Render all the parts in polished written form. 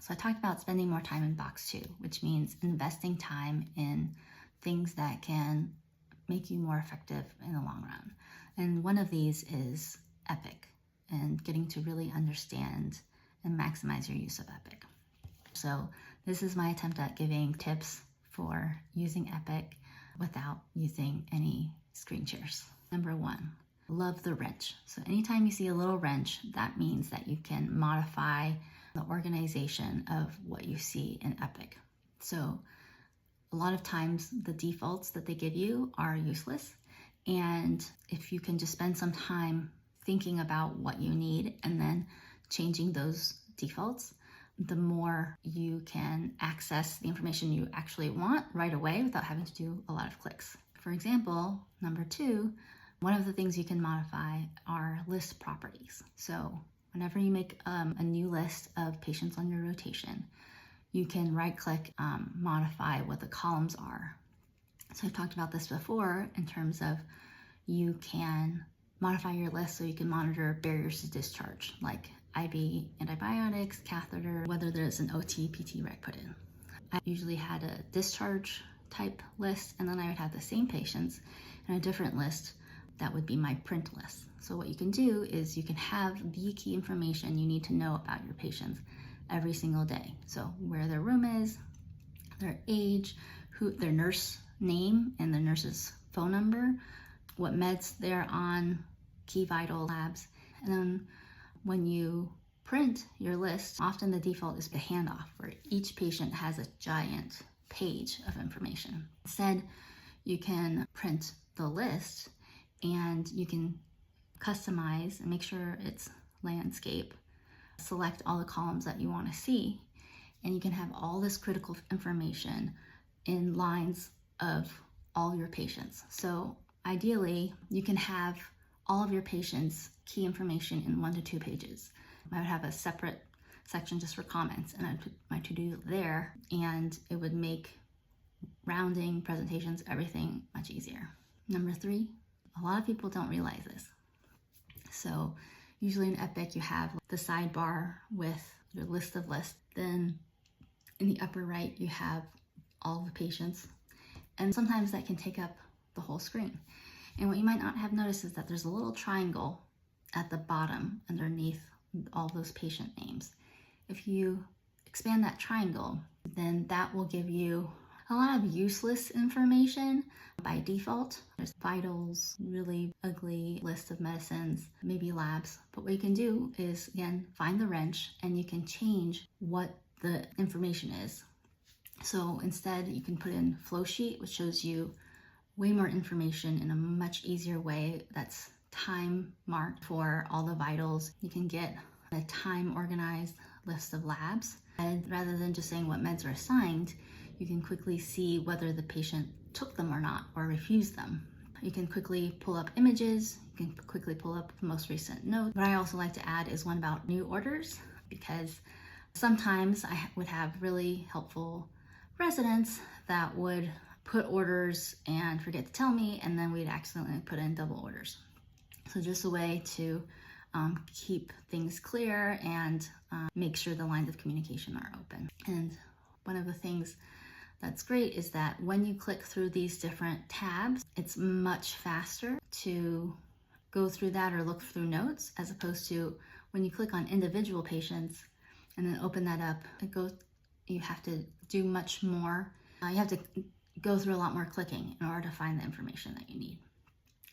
So I talked about spending more time in box 2, which means investing time in things that can make you more effective in the long run. And one of these is Epic and getting to really understand and maximize your use of Epic. So this is my attempt at giving tips for using Epic without using any screen shares. Number 1, love the wrench. So anytime you see a little wrench, that means that you can modify the organization of what you see in Epic. So a lot of times the defaults that they give you are useless. And if you can just spend some time thinking about what you need and then changing those defaults, the more you can access the information you actually want right away without having to do a lot of clicks. For example, number 2, one of the things you can modify are list properties. So whenever you make a new list of patients on your rotation, you can right-click, modify what the columns are. So I've talked about this before in terms of you can modify your list so you can monitor barriers to discharge, like IV antibiotics, catheter, whether there's an OT, PT rec put in. I usually had a discharge type list, and then I would have the same patients in a different list that would be my print list. So what you can do is you can have the key information you need to know about your patients every single day. So where their room is, their age, their nurse name and the nurse's phone number, what meds they're on, key vital labs. And then when you print your list, often the default is the handoff, where each patient has a giant page of information. Instead, you can print the list and you can customize and make sure it's landscape, select all the columns that you want to see, and you can have all this critical information in lines of all your patients. So ideally, you can have all of your patients' key information in 1 to 2 pages. I would have a separate section just for comments, and I'd put my to-do there, and it would make rounding, presentations, everything much easier. Number 3, a lot of people don't realize this. So usually in Epic, you have the sidebar with your list of lists. Then in the upper right, you have all the patients. And sometimes that can take up the whole screen. And what you might not have noticed is that there's a little triangle at the bottom underneath all those patient names. If you expand that triangle, then that will give you a lot of useless information by default. There's vitals, really ugly list of medicines, maybe labs. But what you can do is, again, find the wrench and you can change what the information is. So instead, you can put in flow sheet, which shows you way more information in a much easier way that's time marked for all the vitals. You can get a time organized list of labs. And rather than just saying what meds are assigned, you can quickly see whether the patient took them or not, or refused them. You can quickly pull up images. You can quickly pull up the most recent note. What I also like to add is one about new orders, because sometimes I would have really helpful residents that would put orders and forget to tell me, and then we'd accidentally put in double orders. So just a way to keep things clear and make sure the lines of communication are open. And one of the things that's great is that when you click through these different tabs, it's much faster to go through that or look through notes, as opposed to when you click on individual patients and then open that up, you have to do much more. You have to go through a lot more clicking in order to find the information that you need.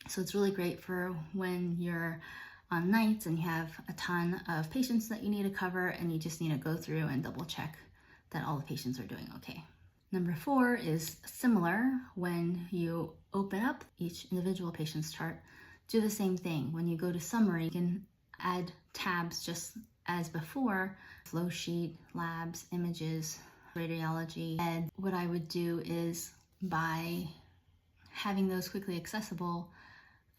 So it's really great for when you're on nights and you have a ton of patients that you need to cover and you just need to go through and double check that all the patients are doing okay. Number 4 is similar. When you open up each individual patient's chart, do the same thing. When you go to summary, you can add tabs just as before: flow sheet, labs, images, radiology. And what I would do is, by having those quickly accessible,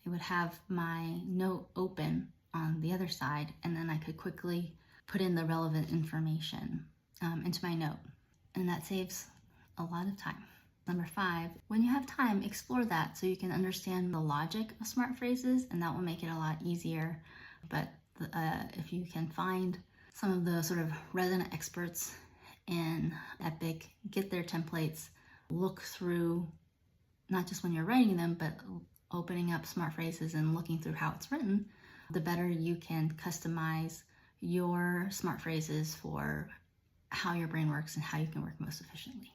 I would have my note open on the other side, and then I could quickly put in the relevant information into my note. And that saves a lot of time. Number 5, when you have time, explore that so you can understand the logic of smart phrases, and that will make it a lot easier. But if you can find some of the sort of resident experts in Epic get their templates, look through, not just when you're writing them, but opening up smart phrases and looking through how it's written, the better you can customize your smart phrases for how your brain works and how you can work most efficiently.